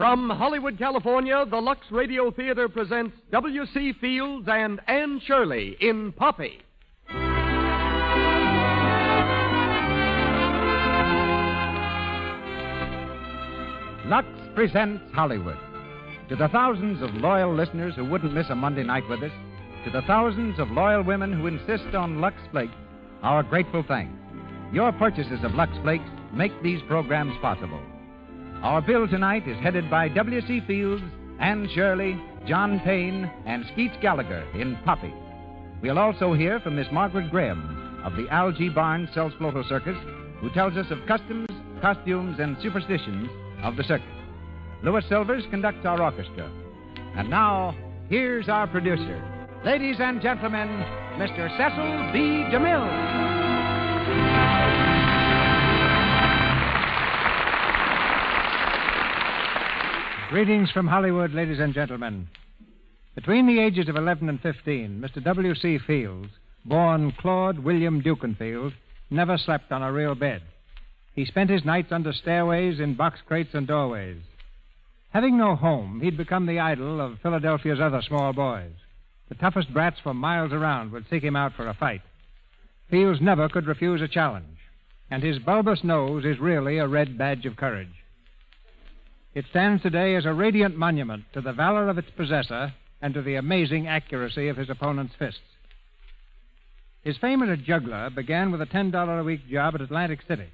From Hollywood, California, the Lux Radio Theatre presents W.C. Fields and Anne Shirley in Poppy. Lux presents Hollywood. To the thousands of loyal listeners who wouldn't miss a Monday night with us, to the thousands of loyal women who insist on Lux Flakes, our grateful thanks. Your purchases of Lux Flakes make these programs possible. Our bill tonight is headed by W.C. Fields, Anne Shirley, John Payne, and Skeets Gallagher in Poppy. We'll also hear from Miss Margaret Graham of the Algie Barnes Sells-Floto Circus, who tells us of customs, costumes, and superstitions of the circus. Louis Silvers conducts our orchestra. And now, here's our producer. Ladies and gentlemen, Mr. Cecil B. DeMille. Greetings from Hollywood, ladies and gentlemen. Between the ages of 11 and 15, Mr. W.C. Fields, born Claude William Dukenfield, never slept on a real bed. He spent his nights under stairways, in box crates, and doorways. Having no home, he'd become the idol of Philadelphia's other small boys. The toughest brats for miles around would seek him out for a fight. Fields never could refuse a challenge, and his bulbous nose is really a red badge of courage. It stands today as a radiant monument to the valor of its possessor and to the amazing accuracy of his opponent's fists. His fame as a juggler began with a $10 a week job at Atlantic City.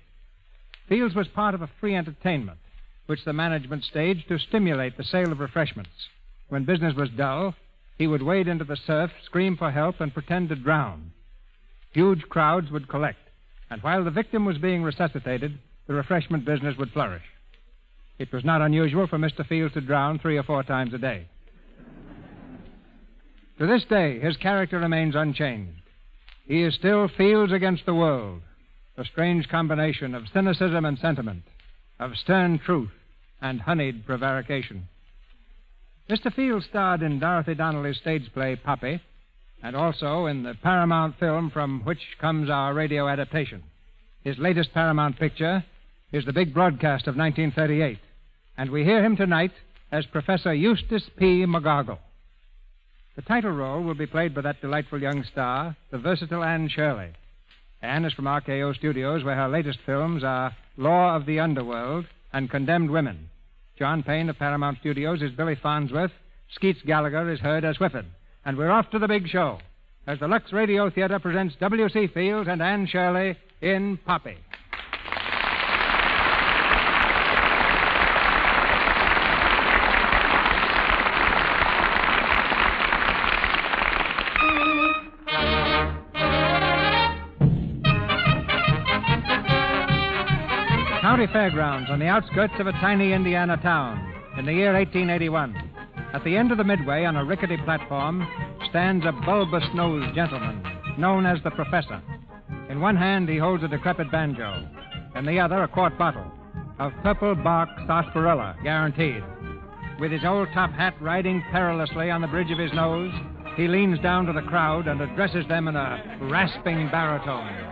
Fields was part of a free entertainment, which the management staged to stimulate the sale of refreshments. When business was dull, he would wade into the surf, scream for help, and pretend to drown. Huge crowds would collect, and while the victim was being resuscitated, the refreshment business would flourish. It was not unusual for Mr. Fields to drown 3 or 4 times a day. To this day, his character remains unchanged. He is still Fields against the world, a strange combination of cynicism and sentiment, of stern truth and honeyed prevarication. Mr. Fields starred in Dorothy Donnelly's stage play Poppy, and also in the Paramount film from which comes our radio adaptation. His latest Paramount picture is the big broadcast of 1938, and we hear him tonight as Professor Eustace P. McGoggle. The title role will be played by that delightful young star, the versatile Anne Shirley. Anne is from RKO Studios, where her latest films are Law of the Underworld and Condemned Women. John Payne of Paramount Studios is Billy Farnsworth. Skeets Gallagher is heard as Whiffen. And we're off to the big show as the Lux Radio Theatre presents W.C. Fields and Anne Shirley in Poppy. County Fairgrounds on the outskirts of a tiny Indiana town in the year 1881. At the end of the midway on a rickety platform stands a bulbous-nosed gentleman known as the Professor. In one hand he holds a decrepit banjo, in the other a quart bottle of purple bark sarsaparilla, guaranteed. With his old top hat riding perilously on the bridge of his nose, he leans down to the crowd and addresses them in a rasping baritone.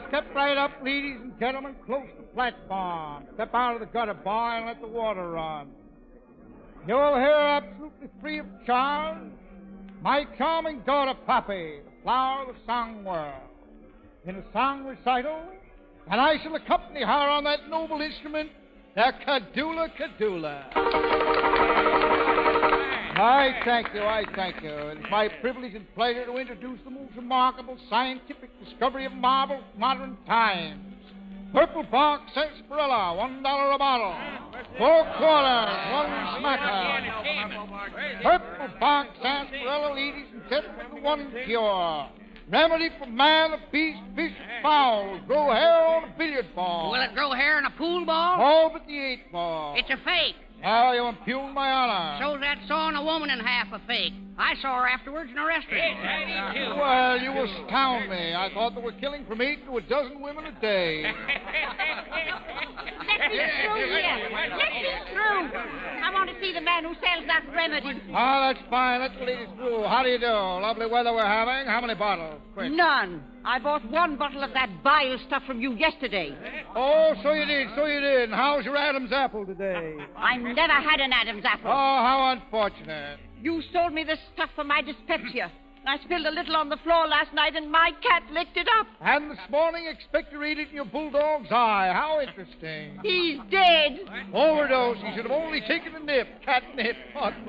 Step right up, ladies and gentlemen, close to the platform. Step out of the gutter, boy, and let the water run. You'll hear absolutely free of charge my charming daughter, Poppy, the flower of the song world, in a song recital, and I shall accompany her on that noble instrument, the Kadula. I thank you. It's my privilege and pleasure to introduce the most remarkable scientific discovery of modern times. Purple bark sarsaparilla, $1 a bottle. 4 quarters, 1 smacker. Purple bark sarsaparilla, ladies and gentlemen, the one cure. Remedy for man, the beast, fish, and fowl. Grow hair on a billiard ball. Will it grow hair in a pool ball? All but the 8 ball. It's a fake. Now you impugn my honor. So that sawing a woman in half a fake. I saw her afterwards in a restaurant. Well, you astound me. I thought they were killing from 8 to a dozen women a day. Let me through here. Let me through. I want to see the man who sells that remedy. Oh, that's fine. Let the ladies through. How do you do? Lovely weather we're having. How many bottles? Quick. None. I bought 1 bottle of that bile stuff from you yesterday. Oh, so you did. And how's your Adam's apple today? I never had an Adam's apple. Oh, how unfortunate. You sold me this stuff for my dyspepsia. I spilled a little on the floor last night, and my cat licked it up. And this morning, expect to read it in your bulldog's eye. How interesting. He's dead. Overdose. He should have only taken a nip. Catnip.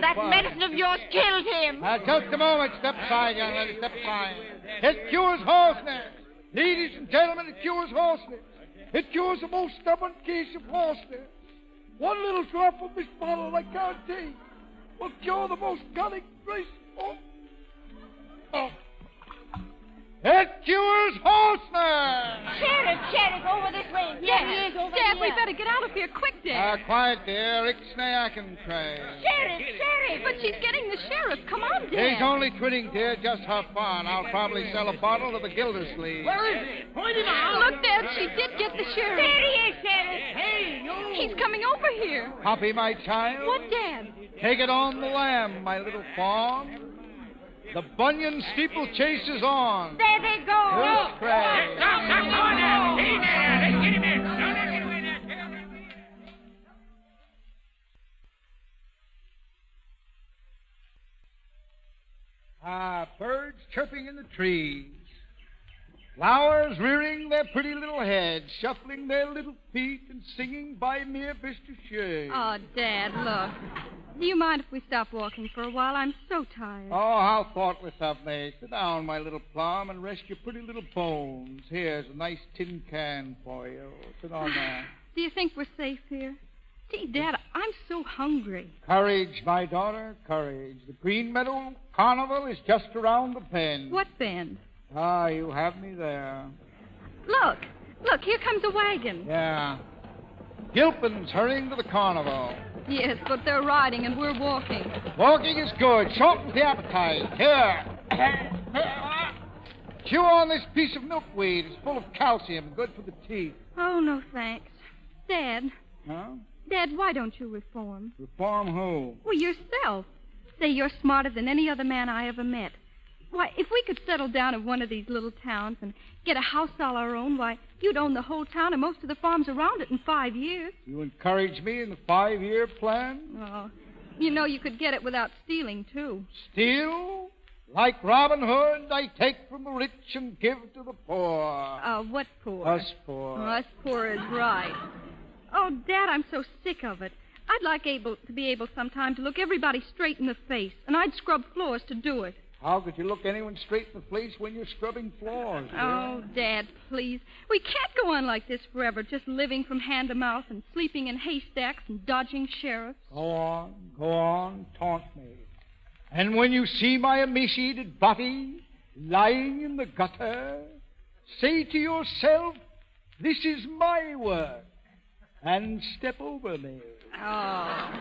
That medicine of yours killed him. Just a moment. Step aside, young lady. Step aside. It cures hoarseness. Ladies and gentlemen, it cures hoarseness. It cures the most stubborn case of hoarseness. 1 little drop of this bottle, I can't take, will cure the most cunning grace. Oh. It cures hoarseness! Sheriff, over this way. There he is, over Dad, here. we better get out of here quick, Dad. Quiet, dear. Ixnay, I can pray. Sheriff. But she's getting the sheriff. Come on, Dad. He's only twitting, dear. Just have fun. I'll probably sell a bottle to the Gildersleeve. Where is he? Point him out. Look, Dad, she did get the sheriff. There he is, Sheriff. Hey, you. He's coming over here. Poppy, my child. What, Dad? Take it on the lamb, my little fawn. The Bunyan steeplechase is on. There they go. Who's crazy? Stop, go on now. Get him there. Let's get him in. Don't let him away there. Birds chirping in the trees. Flowers rearing their pretty little heads, shuffling their little feet, and singing by mere Mr. Shea. Oh, Dad, look. Do you mind if we stop walking for a while? I'm so tired. Oh, how thoughtless of me. Sit down, my little plum, and rest your pretty little bones. Here's a nice tin can for you. Sit on there. Do you think we're safe here? Gee, Dad, I'm so hungry. Courage, my daughter, courage. The Green Meadow Carnival is just around the bend. What bend? Ah, you have me there. Look, here comes a wagon. Yeah. Gilpin's hurrying to the carnival. Yes, but they're riding and we're walking. Walking is good. Shortens the appetite. Here. Chew on this piece of milkweed. It's full of calcium, good for the teeth. Oh, no, thanks. Dad, Huh? Dad, why don't you reform? Reform who? Well, yourself. Say you're smarter than any other man I ever met. Why, if we could settle down in one of these little towns and get a house all our own, why, you'd own the whole town and most of the farms around it in 5 years. You encourage me in the 5-year plan? Oh, you know you could get it without stealing, too. Steal? Like Robin Hood, I take from the rich and give to the poor. What poor? Us poor. Oh, us poor is right. Oh, Dad, I'm so sick of it. I'd like to be able sometime to look everybody straight in the face, and I'd scrub floors to do it. How could you look anyone straight in the face when you're scrubbing floors, dear? Oh, Dad, please. We can't go on like this forever, just living from hand to mouth and sleeping in haystacks and dodging sheriffs. Go on, taunt me. And when you see my emaciated body lying in the gutter, say to yourself, this is my work, and step over me. Oh,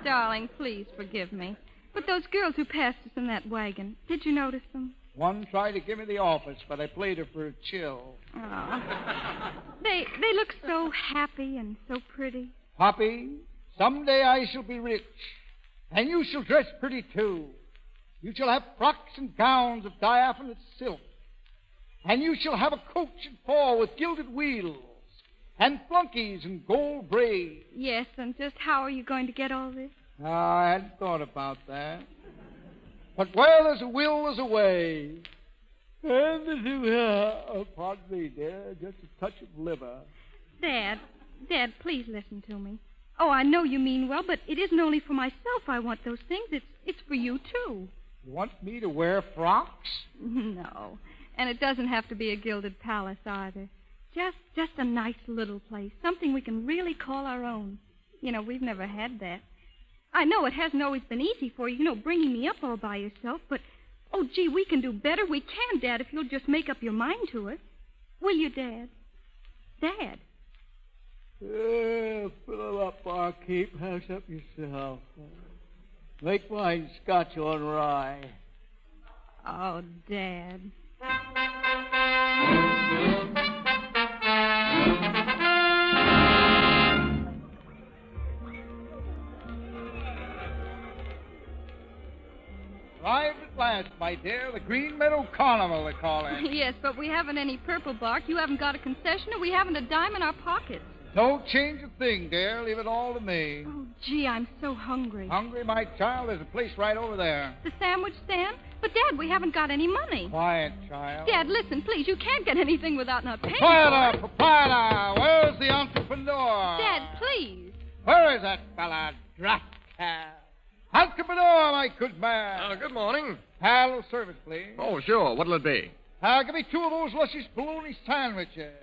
darling, please forgive me. But those girls who passed us in that wagon, did you notice them? One tried to give me the office, but I played her for a chill. Oh. They look so happy and so pretty. Poppy, someday I shall be rich, and you shall dress pretty, too. You shall have frocks and gowns of diaphanous silk, and you shall have a coach and four with gilded wheels, and flunkies and gold braids. Yes, and just how are you going to get all this? I hadn't thought about that. But where there's a will, there's a way. And pardon me, dear, just a touch of liver. Dad, please listen to me. Oh, I know you mean well, but it isn't only for myself I want those things. It's for you, too. You want me to wear frocks? No, and it doesn't have to be a gilded palace either. Just a nice little place, something we can really call our own. You know, we've never had that. I know it hasn't always been easy for you, bringing me up all by yourself, but, oh, gee, we can do better. We can, Dad, if you'll just make up your mind to it. Will you, Dad? Dad? Fill it up, barkeep. House up yourself. Make mine Scotch on rye. Oh, Dad. Arrived at last, my dear. The Green Meadow Carnival, they call it. Yes, but we haven't any purple bark. You haven't got a concession, and we haven't a dime in our pockets. Don't change a thing, dear. Leave it all to me. Oh, gee, I'm so hungry. Hungry, my child? There's a place right over there. The sandwich stand? But, Dad, we haven't got any money. Quiet, child. Dad, listen, please. You can't get anything without not paying Proprietor, for it. proprietor, where's the entrepreneur? Dad, please. Where is that fella? Drop cab. Entrepreneur, my good man. Good morning. A little service, please. Oh, sure. What'll it be? Give me 2 of those luscious bologna sandwiches.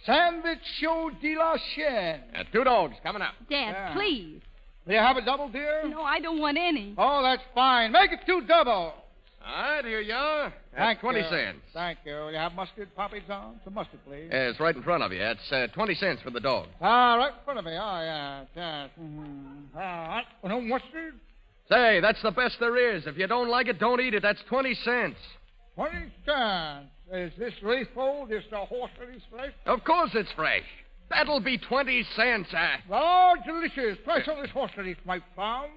Sandwich show de la chaîne. 2 dogs coming up. Dad, Yeah. please. Do you have a double, dear? No, I don't want any. Oh, that's fine. Make it 2 doubles. All right, here you are. Thank 20 you. cents. Thank you. You have mustard poppies on? Some mustard, please. It's right in front of you. It's 20 cents for the dog. Right in front of me. Oh, yeah. Yes. Mm-hmm. All right. No mustard? Say, that's the best there is. If you don't like it, don't eat it. That's 20 cents. 20 cents. Is this leasehold just a horse release flesh? Of course it's fresh. That'll be 20 cents. Oh, delicious. Price on this horse release, my farm.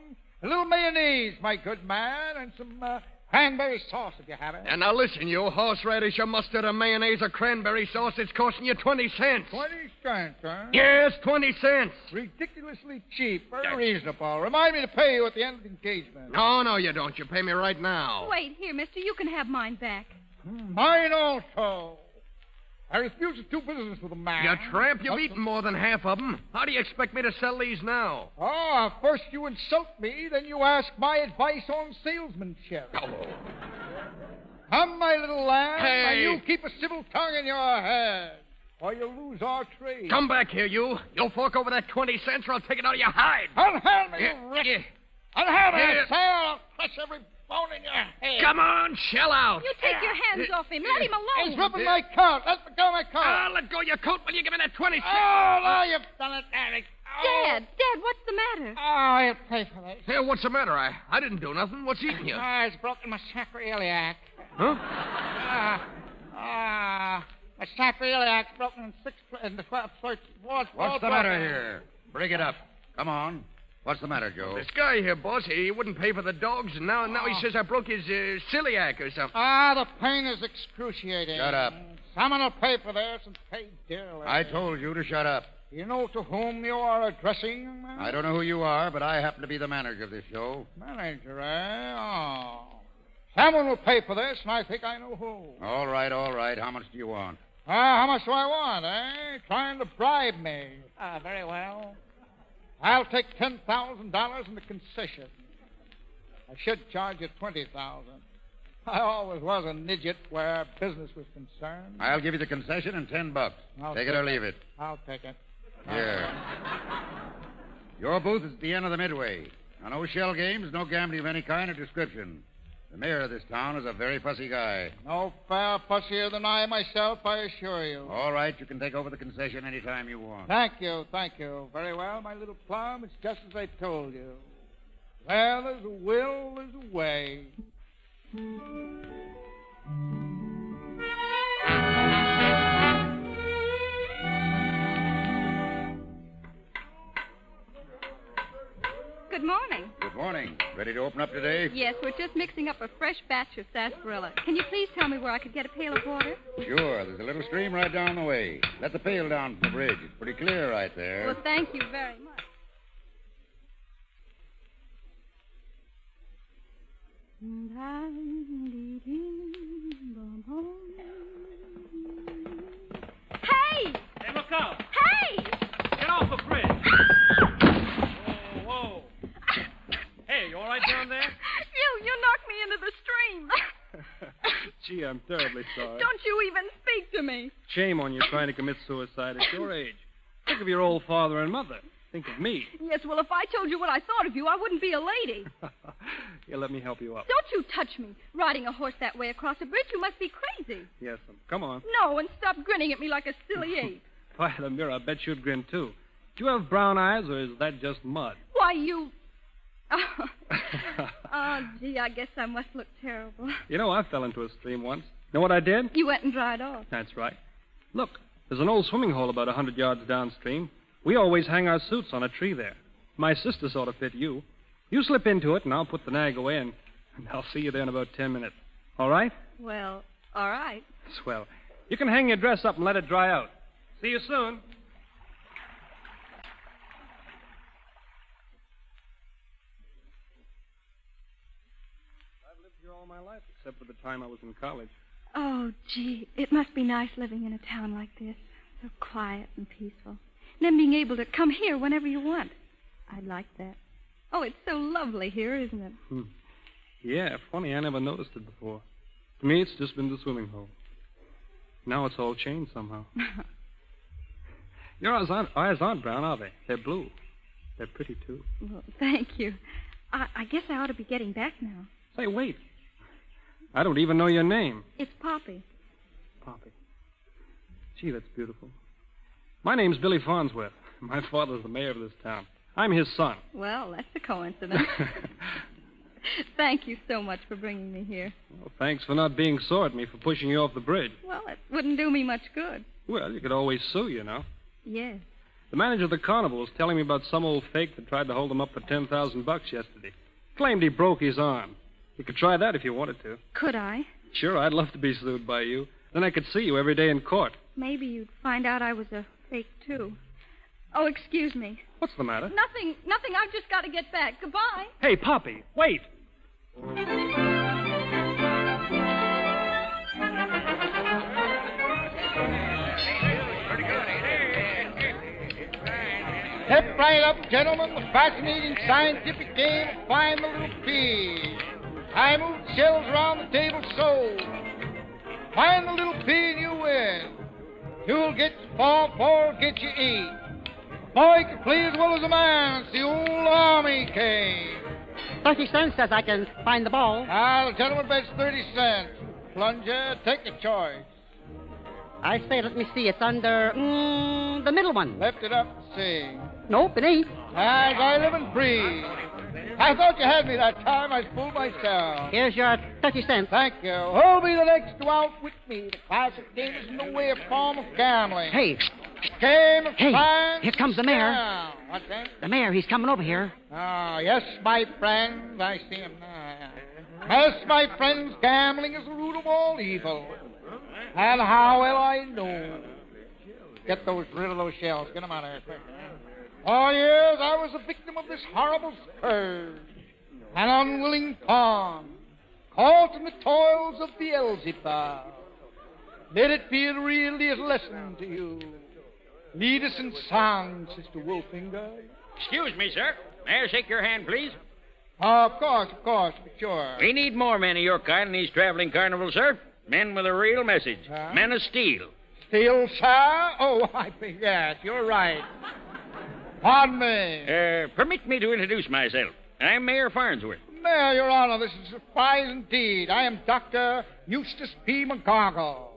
A little mayonnaise, my good man, and some cranberry sauce if you have it. And now listen, you horseradish, a mustard, a mayonnaise, a cranberry sauce, it's costing you 20 cents. 20 cents, huh? Yes, 20 cents. Ridiculously cheap. Very reasonable. Remind me to pay you at the end of the engagement. No, you don't. You pay me right now. Wait, here, mister. You can have mine back. Mine also. I refuse to do business with a man. You tramp, you've eaten more than half of them. How do you expect me to sell these now? First you insult me, then you ask my advice on salesmanship. Oh. Come, my little lamb, Hey. and you keep a civil tongue in your head, or you'll lose our trade. Come back here, you. You'll fork over that 20 cents or I'll take it out of your hide. Unhand me, you wretch. Unhand me, Yeah. I say, or I'll crush every bone in your head. Come on, shell out. You take your hands off him. Let him alone. He's ripping my coat. Let me go my coat. Let go of your coat. Will you give me that 20 cents? Oh, now you've done it, Eric. Dad, what's the matter? I'll pay for this. Hey, what's the matter? I didn't do nothing. What's eating you? It's broken my sacroiliac. Huh? My sacroiliac's broken in the 12 What's the matter here? Bring it up. Come on. What's the matter, Joe? This guy here, boss, he wouldn't pay for the dogs, and now he says I broke his celiac or something. The pain is excruciating. Shut up. Someone will pay for this and pay dearly. I told you to shut up. You know to whom you are addressing, young man? I don't know who you are, but I happen to be the manager of this show. Manager, eh? Oh. Someone will pay for this, and I think I know who. All right, all right. How much do you want? How much do I want, eh? Trying to bribe me. Very well. I'll take $10,000 in the concession. I should charge you $20,000. I always was an idiot where business was concerned. I'll give you the concession and $10. I'll Take it or leave it. I'll take it. Here. Your booth is at the end of the midway. Now, no shell games, no gambling of any kind or description. The mayor of this town is a very fussy guy. No far fussier than I myself, I assure you. All right, you can take over the concession any time you want. Thank you. Very well, my little plum. It's just as I told you. Where there's a will, there's a way. Good morning. Good morning. Ready to open up today? Yes, we're just mixing up a fresh batch of sarsaparilla. Can you please tell me where I could get a pail of water? Sure. There's a little stream right down the way. Let the pail down from the bridge. It's pretty clear right there. Well, thank you very much. Hey! Hey, look out. Hey! Get off the bridge. Whoa. Hey, you all right down there? You knocked me into the stream. Gee, I'm terribly sorry. Don't you even speak to me. Shame on you trying to commit suicide at your age. Think of your old father and mother. Think of me. Yes, well, if I told you what I thought of you, I wouldn't be a lady. Here, let me help you up. Don't you touch me. Riding a horse that way across a bridge, you must be crazy. Yes, come on. No, and stop grinning at me like a silly ape. By the mirror, I bet you'd grin, too. Do you have brown eyes, or is that just mud? Why, you... Oh, gee, I guess I must look terrible. You know, I fell into a stream once. Know what I did? You went and dried off. That's right. Look, there's an old swimming hole about 100 yards downstream. We always hang our suits on a tree there. My sister sort of fit you. You slip into it, and I'll put the nag away, and I'll see you there in about 10 minutes. All right? Well, all right. Swell. You can hang your dress up and let it dry out. See you soon. I've lived here all my life, except for the time I was in college. Oh, gee, it must be nice living in a town like this. So quiet and peaceful. And then being able to come here whenever you want. I'd like that. Oh, it's so lovely here, isn't it? Yeah, funny, I never noticed it before. To me, it's just been the swimming hole. Now it's all changed somehow. Your eyes aren't brown, are they? They're blue. They're pretty, too. Well, thank you. I guess I ought to be getting back now. Say, wait. I don't even know your name. It's Poppy. Poppy. Gee, that's beautiful. My name's Billy Farnsworth. My father's the mayor of this town. I'm his son. Well, that's a coincidence. Thank you so much for bringing me here. Well, thanks for not being sore at me for pushing you off the bridge. Well, it wouldn't do me much good. Well, you could always sue, you know. Yes. The manager of the carnival was telling me about some old fake that tried to hold him up for $10,000 yesterday. Claimed he broke his arm. You could try that if you wanted to. Could I? Sure, I'd love to be sued by you. Then I could see you every day in court. Maybe you'd find out I was a fake, too. Oh, excuse me. What's the matter? Nothing. I've just got to get back. Goodbye. Hey, Poppy, wait. Step right up, gentlemen. The fascinating scientific game of Find the Little Pea. I move the shells around the table so. Find the little pea and you win. You'll get your 4 get you 8. A boy can play as well as a man. It's the old army game. 30 cents says I can find the ball. Now, the gentleman bets 30 cents. Plunger, take a choice. I say, let me see. It's under the middle one. Lift it up and see. Nope, it ain't. As I live and breathe. I thought you had me that time. I fooled myself. Here's your 30 cents. Thank you. Who'll be the next to outwit me? The classic game is no way a form of gambling. Hey. Game of Hey, science. here comes the mayor. Yeah. What's that? The mayor, he's coming over here. Oh, yes, my friends. I see him now. Yes, my friends, gambling is the root of all evil. And how well I know. Get rid of those shells. Get them out of here quick. For years, I was a victim of this horrible scourge. An unwilling pawn, caught in the toils of Beelzebub. Let it be a real dear lesson to you. Lead us in song, Sister Wolfinger. Excuse me, sir. May I shake your hand, please? Of course, but sure. We need more men of your kind in these traveling carnivals, sir. Men with a real message. Huh? Men of steel. Steel, sir? Oh, I think, yes, you're right. Pardon me. Permit me to introduce myself. I'm Mayor Farnsworth. Mayor, Your Honor, this is a surprise indeed. I am Dr. Eustace P. McGargle,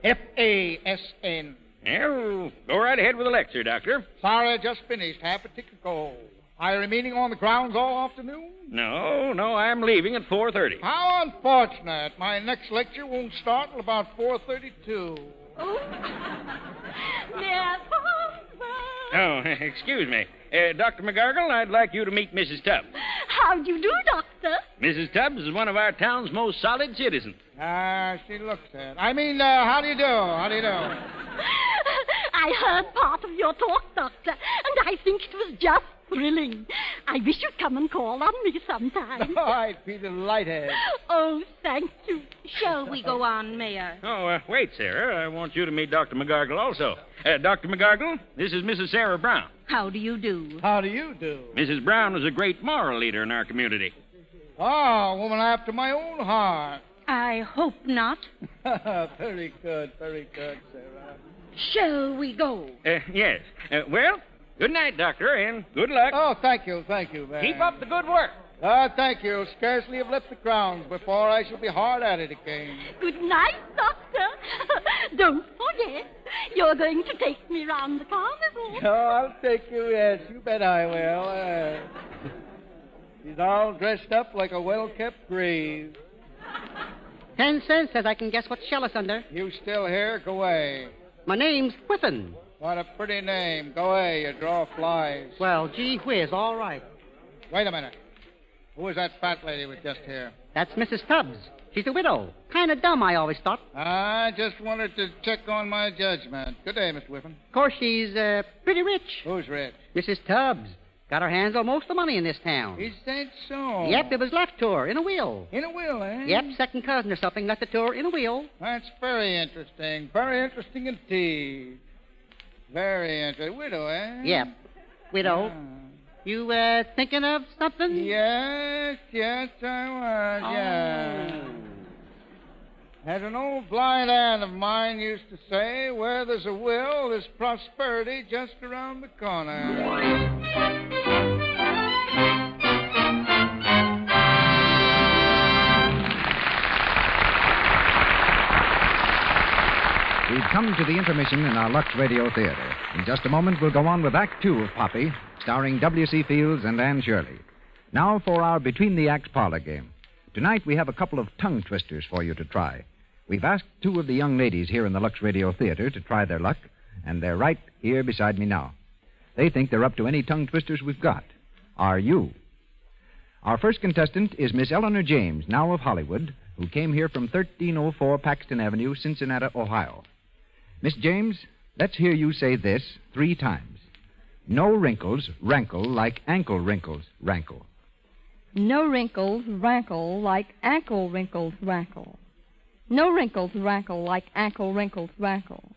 F.A.S.N. Well, go right ahead with the lecture, Doctor. Sorry, I just finished. Half a ticket gold. Are you remaining on the grounds all afternoon? No, I'm leaving at 4:30. How unfortunate. My next lecture won't start till about 4:32. Oh. Mayor Farnsworth. Oh, excuse me. Dr. McGargle, I'd like you to meet Mrs. Tubbs. How do you do, Doctor? Mrs. Tubbs is one of our town's most solid citizens. She looks it. I mean, how do you do? How do you do? I heard part of your talk, Doctor, and I think it was just thrilling. I wish you'd come and call on me sometime. Oh, I'd be delighted. Oh, thank you. Shall we go on, Mayor? Oh, wait, Sarah. I want you to meet Dr. McGargle also. Dr. McGargle, this is Mrs. Sarah Brown. How do you do? How do you do? Mrs. Brown was a great moral leader in our community. Oh, a woman after my own heart. I hope not. Very good, Sarah. Shall we go? Yes. Well, good night, Doctor, and good luck. Oh, thank you, man. Keep up the good work. Thank you. Scarcely have left the grounds before I shall be hard at it again. Good night, Doctor. Don't forget, you're going to take me round the carnival. Oh, I'll take you, yes. You bet I will. She's all dressed up like a well-kept grave. 10 cents says I can guess what shell it's under. You still here? Go away. My name's Whiffin. What a pretty name. Go away. You draw flies. Well, gee whiz, all right. Wait a minute. Who is that fat lady we just here? That's Mrs. Tubbs. She's a widow. Kind of dumb, I always thought. I just wanted to check on my judgment. Good day, Mr. Whiffen. Of course, she's pretty rich. Who's rich? Mrs. Tubbs. Got her hands on most of the money in this town. Is that so? Yep, it was left to her in a will. In a will, eh? Yep, second cousin or something left it to her in a will. That's very interesting. Very interesting indeed. Very interesting. Widow, eh? Yep. Widow. You, thinking of something? Yes, I was, yeah. As an old blind aunt of mine used to say, where there's a will, there's prosperity just around the corner. We've come to the intermission in our Lux Radio Theatre. In just a moment, we'll go on with Act Two of Poppy, starring W.C. Fields and Anne Shirley. Now for our Between the Acts parlor game. Tonight, we have a couple of tongue twisters for you to try. We've asked two of the young ladies here in the Lux Radio Theatre to try their luck, and they're right here beside me now. They think they're up to any tongue twisters we've got. Are you? Our first contestant is Miss Eleanor James, now of Hollywood, who came here from 1304 Paxton Avenue, Cincinnati, Ohio. Miss James, let's hear you say this 3 times. No wrinkles rankle like ankle wrinkles rankle. No wrinkles rankle like ankle wrinkles rankle. No wrinkles rankle like ankle wrinkles rankle.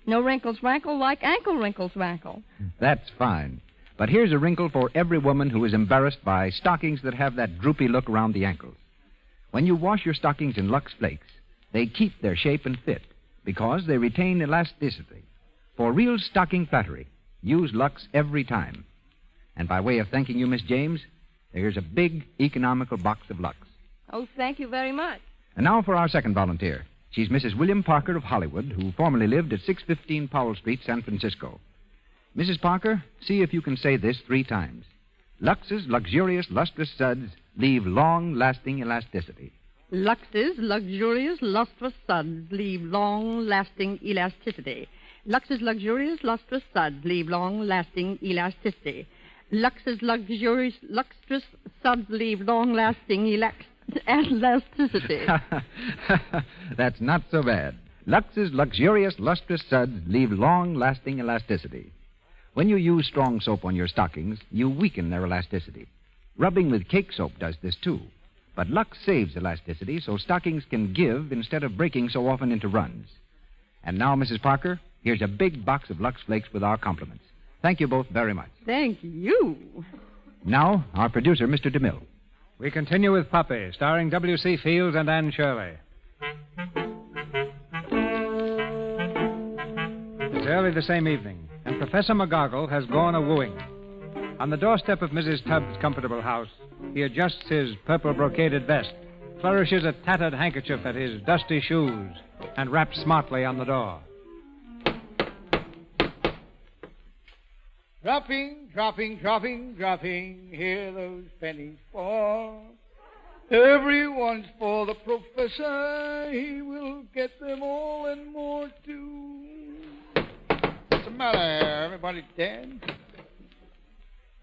No wrinkles rankle like ankle wrinkles rankle. That's fine. But here's a wrinkle for every woman who is embarrassed by stockings that have that droopy look around the ankles. When you wash your stockings in Lux Flakes, they keep their shape and fit because they retain elasticity. For real stocking flattery, use Lux every time. And by way of thanking you, Miss James, here's a big economical box of Lux. Oh, thank you very much. And now for our second volunteer. She's Mrs. William Parker of Hollywood, who formerly lived at 615 Powell Street, San Francisco. Mrs. Parker, see if you can say this 3 times. Lux's luxurious, lustrous suds leave long-lasting elasticity. Lux's luxurious, lustrous suds leave long-lasting elasticity. Lux's luxurious, lustrous suds leave long-lasting elasticity. Lux's luxurious, lustrous suds leave long-lasting elasticity. That's not so bad. Lux's luxurious, lustrous suds leave long-lasting elasticity. When you use strong soap on your stockings, you weaken their elasticity. Rubbing with cake soap does this, too. But Lux saves elasticity so stockings can give instead of breaking so often into runs. And now, Mrs. Parker, here's a big box of Lux Flakes with our compliments. Thank you both very much. Thank you. Now, our producer, Mr. DeMille. We continue with Puppy, starring W.C. Fields and Anne Shirley. It's early the same evening, and Professor McGoggle has gone a-wooing. On the doorstep of Mrs. Tubbs' comfortable house, he adjusts his purple brocaded vest, flourishes a tattered handkerchief at his dusty shoes, and raps smartly on the door. Dropping, dropping, dropping, dropping, here those pennies fall. Everyone's for the professor, he will get them all and more too. What's the matter here? Everybody dead?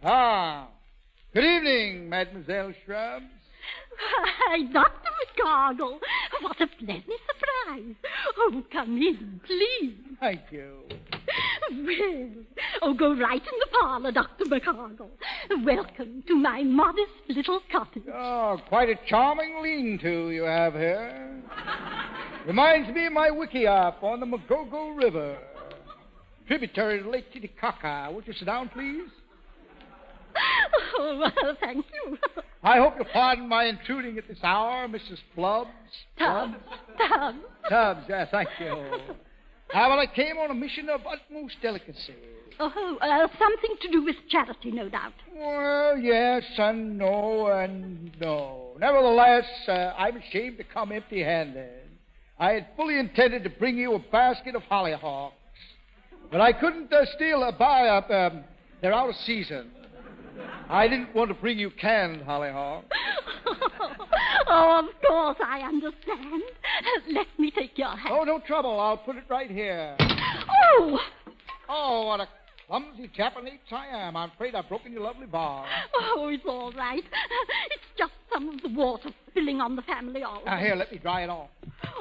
Ah, good evening, Mademoiselle Shrubs. Why, Dr. McGoggle, what a pleasant surprise. Oh, come in, please. Thank you. Well, go right in the parlor, Dr. McGoggle. Welcome to my modest little cottage. Oh, quite a charming lean-to you have here. Reminds me of my wickiup on the Magogo River. Tributary to Lake Titicaca. Would you sit down, please? Oh, well, thank you. I hope you'll pardon my intruding at this hour, Mrs. Flubbs. Tubbs. Tubbs, yes, thank you. Well, I came on a mission of utmost delicacy. Oh, something to do with charity, no doubt. Well, yes and no and no. Nevertheless, I'm ashamed to come empty-handed. I had fully intended to bring you a basket of hollyhocks, but I couldn't buy up. They're out of season. I didn't want to bring you canned hollyhock. Oh, of course, I understand. Let me take your hand. Oh, no trouble. I'll put it right here. Oh! Oh, what a clumsy Japanese I am. I'm afraid I've broken your lovely bar. Oh, it's all right. It's just some of the water spilling on the family album. Now, here, let me dry it off.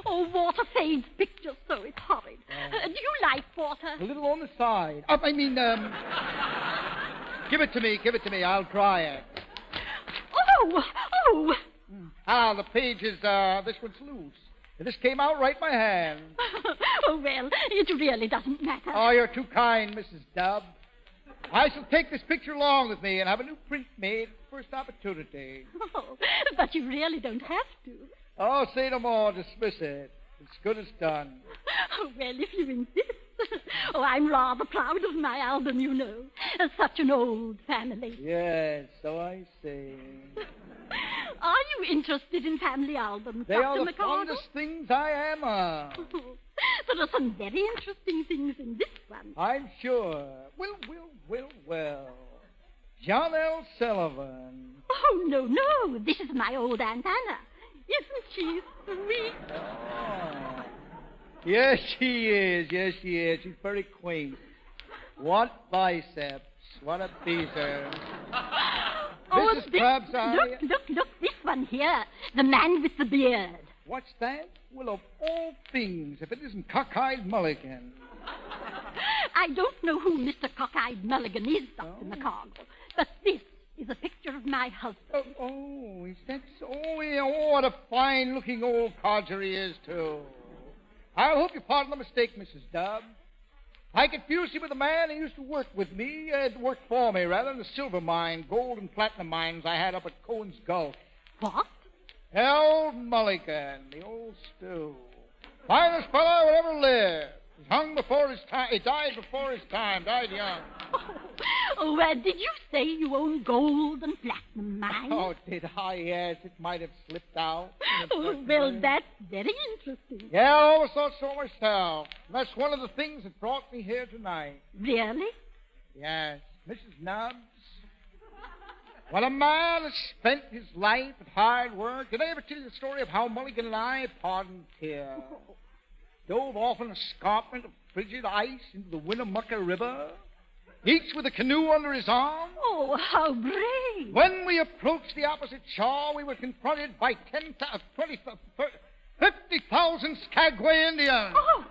Oh, water fades pictures, so it's horrid. Do you like water? A little on the side. Give it to me. Give it to me. I'll dry it. Oh! Ah, the page is, this one's loose. This came out right in my hand. Oh, well, it really doesn't matter. Oh, you're too kind, Mrs. Dubb. I shall take this picture along with me and have a new print made at the first opportunity. Oh, but you really don't have to. Oh, say no more. Dismiss it. It's good as done. Oh, well, if you insist. Oh, I'm rather proud of my album, you know. Such an old family. Yes, so I say. Are you interested in family albums, They Dr. are the McCardle? fondest things I am. There are some very interesting things in this one. I'm sure. Well. John L. Sullivan. Oh, no. This is my old Aunt Anna. Isn't she sweet? Oh. Yes, she is. She's very quaint. What biceps. What a teaser. Oh, Mrs. Krabs, Look, this one here. The man with the beard. What's that? Well, of all things, if it isn't Cockeyed Mulligan. I don't know who Mr. Cockeyed Mulligan is, Dr. McCardle, but this is a picture of my husband. Oh, is that so? Oh, what a fine-looking old codger he is, too. I hope you pardon the mistake, Mrs. Dubb. I confused you with a man who used to work with me, work for me, rather, in the silver mine, gold and platinum mines I had up at Cohen's Gulf. What? Harold Mulligan, the old stew. Finest fellow I would ever live. He hung before his time. He died before his time. Died young. Oh, did you say you own gold and platinum mines? Oh, did I? Yes, it might have slipped out. Oh, well, that's very interesting. Yeah, I always thought so myself. That's one of the things that brought me here tonight. Really? Yes. Mrs. Nubbs, when a man has spent his life at hard work, did I ever tell you the story of how Mulligan and I, pardon tear, dove off an escarpment of frigid ice into the Winnemucca River, each with a canoe under his arm? Oh, how brave. When we approached the opposite shore, we were confronted by 50,000 Skagway Indians. Oh.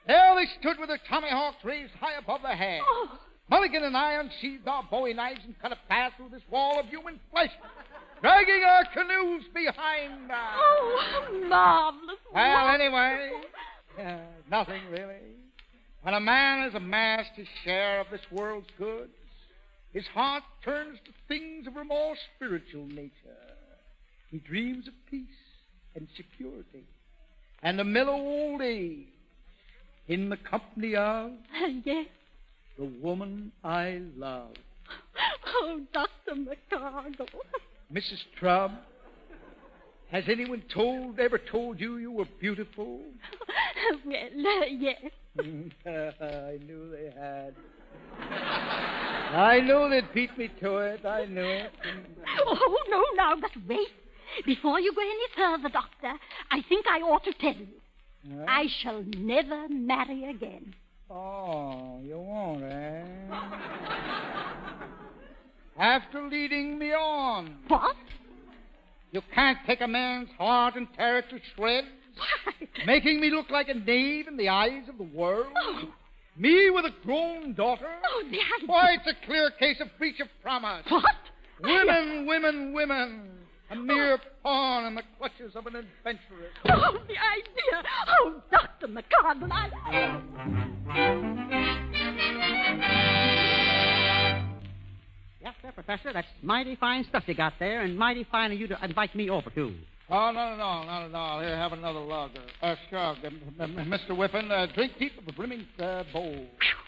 There they stood with their tomahawks raised high above their heads. Oh. Mulligan and I unsheathed our bowie knives and cut a path through this wall of human flesh, dragging our canoes behind us. Oh, marvelous. Well, anyway, nothing really. When a man has amassed his share of this world's goods, his heart turns to things of a more spiritual nature. He dreams of peace and security and a mellow old age in the company of Yes. the woman I love. Oh, Dr. McCardle. Mrs. Trubb, has anyone ever told you you were beautiful? Well, yes. I knew they had. I knew they'd beat me to it. I knew it. Oh, no, now, but wait. Before you go any further, Doctor, I think I ought to tell you. Huh? I shall never marry again. Oh, you won't, eh? After leading me on. What? You can't take a man's heart and tear it to shreds, making me look like a knave in the eyes of the world. Oh. Me with a grown daughter? Oh, the idea. Why, it's a clear case of breach of promise. What? Women. A mere pawn in the clutches of an adventuress. Oh, the idea. Oh, Dr. McCardle, Yes, sir, Professor. That's mighty fine stuff you got there, and mighty fine of you to invite me over, too. Oh, not at all. Here, have another lager. Sure. Mr. Whiffen, drink deep of the brimming bowl.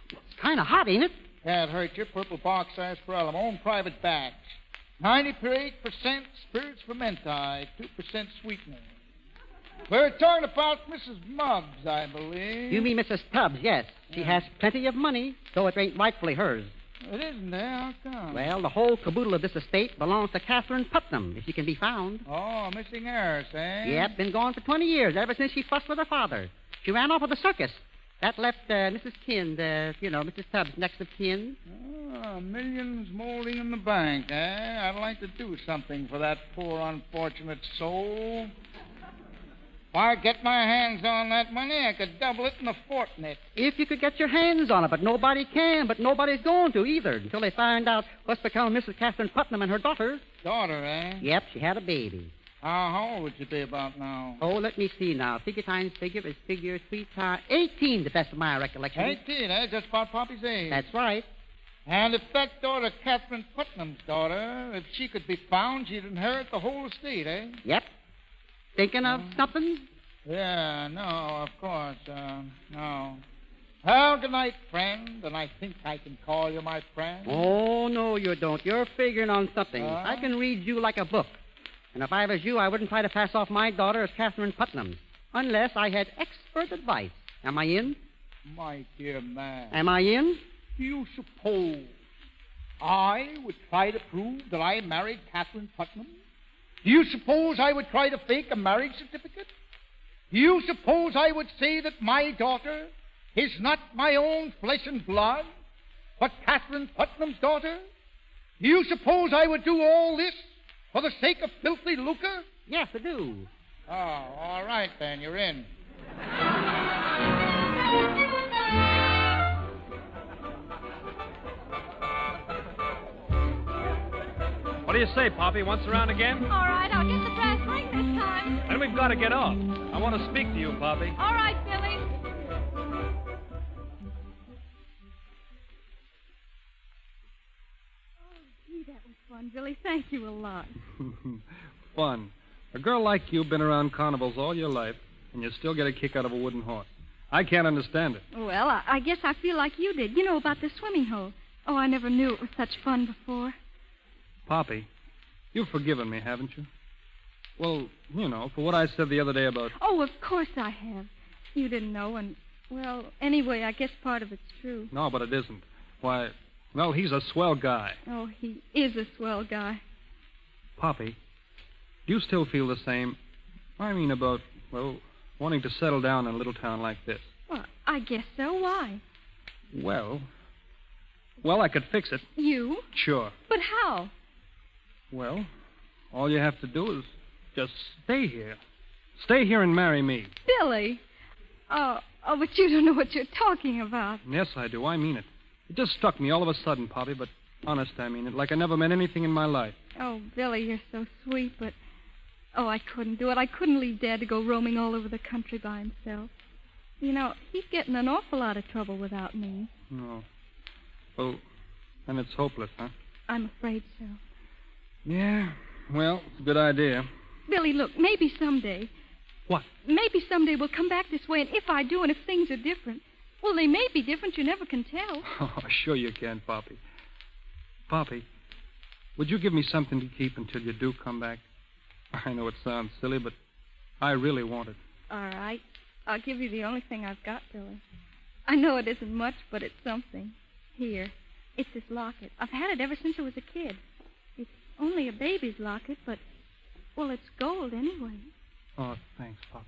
It's kind of hot, ain't it? Can't hurt you. Purple box sarsaparilla, my own private batch. 98% spirits fermenti, 2% sweetener. We're talking about Mrs. Mubbs, I believe. You mean Mrs. Tubbs, yes. She has plenty of money, though it ain't rightfully hers. It isn't there. How come? Well, the whole caboodle of this estate belongs to Catherine Putnam, if she can be found. Oh, missing heiress, eh? Yep, been gone for 20 years, ever since she fussed with her father. She ran off with the circus. That left Mrs. Kin, Mrs. Tubbs, next of kin. Oh, millions molding in the bank, eh? I'd like to do something for that poor, unfortunate soul. If I get my hands on that money, I could double it in a fortnight. If you could get your hands on it, but nobody can, but nobody's going to either, until they find out what's become of Mrs. Catherine Putnam and her daughter. Daughter, eh? Yep, she had a baby. How old would you be about now? Oh, let me see now. Figure times figure is figure 3 times 18, the best of my recollection. 18, eh? Just about Poppy's age. That's right. And if that daughter, Catherine Putnam's daughter, if she could be found, she'd inherit the whole estate, eh? Yep. Thinking of something? Yeah, no, of course, no. Well, good night, friend, and I think I can call you my friend. Oh, no, you don't. You're figuring on something. I can read you like a book. And if I was you, I wouldn't try to pass off my daughter as Catherine Putnam, unless I had expert advice. Am I in? My dear man. Am I in? Do you suppose I would try to prove that I married Catherine Putnam? Do you suppose I would try to fake a marriage certificate? Do you suppose I would say that my daughter is not my own flesh and blood, but Catherine Putnam's daughter? Do you suppose I would do all this for the sake of filthy lucre? Yes, I do. Oh, all right, then. You're in. What do you say, Poppy? Once around again? All right, I'll get the transferring this time. Then we've got to get off. I want to speak to you, Poppy. All right, Billy. Oh, gee, that was fun, Billy. Thank you a lot. Fun. A girl like you been around carnivals all your life, and you still get a kick out of a wooden horse. I can't understand it. Well, I guess I feel like you did. You know about the swimming hole. Oh, I never knew it was such fun before. Poppy, you've forgiven me, haven't you? Well, for what I said the other day about... Oh, of course I have. You didn't know, and, well, anyway, I guess part of it's true. No, but it isn't. Why, well, he's a swell guy. Oh, he is a swell guy. Poppy, do you still feel the same? I mean about, well, wanting to settle down in a little town like this. Well, I guess so. Why? Well, I could fix it. You? Sure. But how? Well, all you have to do is just stay here. Stay here and marry me. Billy! Oh, but you don't know what you're talking about. Yes, I do. I mean it. It just struck me all of a sudden, Poppy, but honest, I mean it, like I never meant anything in my life. Oh, Billy, you're so sweet, but... Oh, I couldn't do it. I couldn't leave Dad to go roaming all over the country by himself. He's getting an awful lot of trouble without me. No. Well, then it's hopeless, huh? I'm afraid so. Yeah, well, it's a good idea. Billy, look, maybe someday. What? Maybe someday we'll come back this way, and if I do, and if things are different, well, they may be different. You never can tell. Oh, sure you can, Poppy. Poppy, would you give me something to keep until you do come back? I know it sounds silly, but I really want it. All right. I'll give you the only thing I've got, Billy. I know it isn't much, but it's something. Here. It's this locket. I've had it ever since I was a kid. It's only a baby's locket, but, well, it's gold anyway. Oh, thanks, Poppy.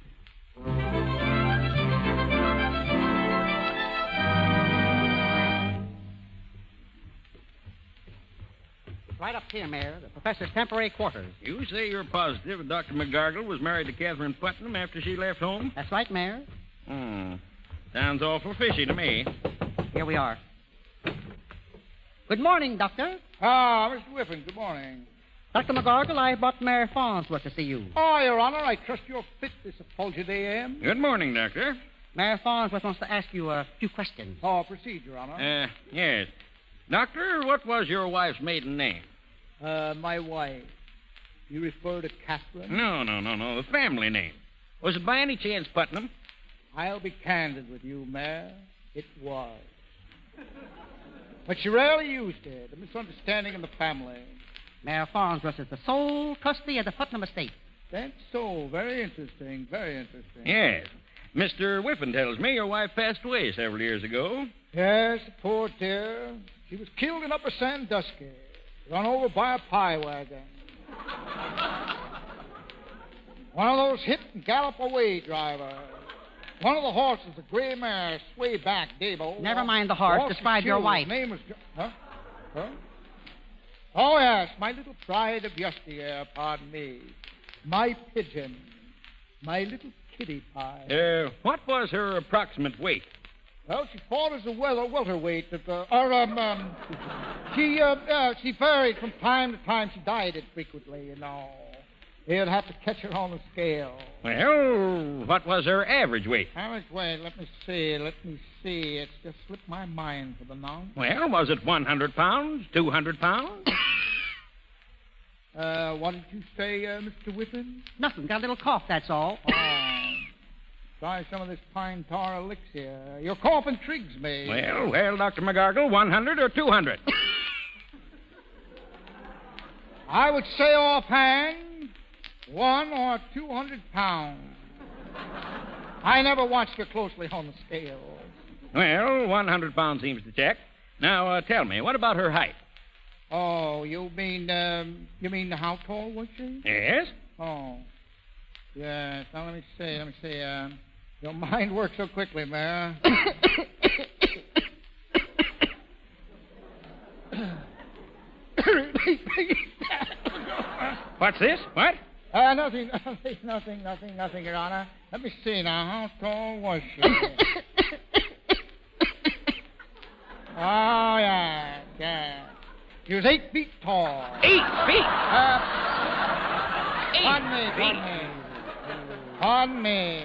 Right up here, Mayor, the professor's temporary quarters. You say you're positive Dr. McGargle was married to Catherine Putnam after she left home? That's right, Mayor. Sounds awful fishy to me. Here we are. Good morning, Doctor. Mr. Whiffen, good morning. Dr. McGargle, I brought Mayor Farnsworth to see you. Oh, Your Honor, I trust you're fit this effulgent AM. Good morning, Doctor. Mayor Farnsworth wants to ask you a few questions. Oh, proceed, Your Honor. Yes. Doctor, what was your wife's maiden name? My wife. You refer to Catherine? No. The family name. Was it by any chance Putnam? I'll be candid with you, Mayor. It was. But she rarely used it. A misunderstanding in the family. Mayor Farnsworth is the sole trustee of the Putnam estate. That's so. Very interesting. Very interesting. Yes. Mr. Whiffen tells me your wife passed away several years ago. Yes, poor dear. She was killed in Upper Sandusky, run over by a pie wagon. One of those hit and gallop away drivers. One of the horses, a gray mare, sway back, Dabo. Never mind the horse. Describe your wife. His name was... Huh? Oh, yes, my little pride of yesteryear, pardon me. My pigeon. My little kitty pie. What was her approximate weight? Well, she fought as a welterweight. She varied from time to time. She dieted frequently, you know. You'd have to catch her on the scale. Well, what was her average weight? Average weight, let me see. It's just slipped my mind for the nonce. Well, was it 100 pounds, 200 pounds? What did you say, Mr. Whippen? Nothing. Got a little cough, that's all. Try some of this pine tar elixir. Your cough intrigues me. Well, Dr. McGargle, 100 or 200? I would say offhand 100 or 200 pounds. I never watched her closely on the scale. Well, 100 pounds seems to check. Now, tell me, what about her height? Oh, you mean how tall was she? Yes? Oh. Yes. Now, let me see. Your mind works so quickly, Mayor. What's this? What? Nothing, Your Honor. Let me see now. How tall was she? Oh, yeah. She was 8 feet tall. 8 feet? Pardon me.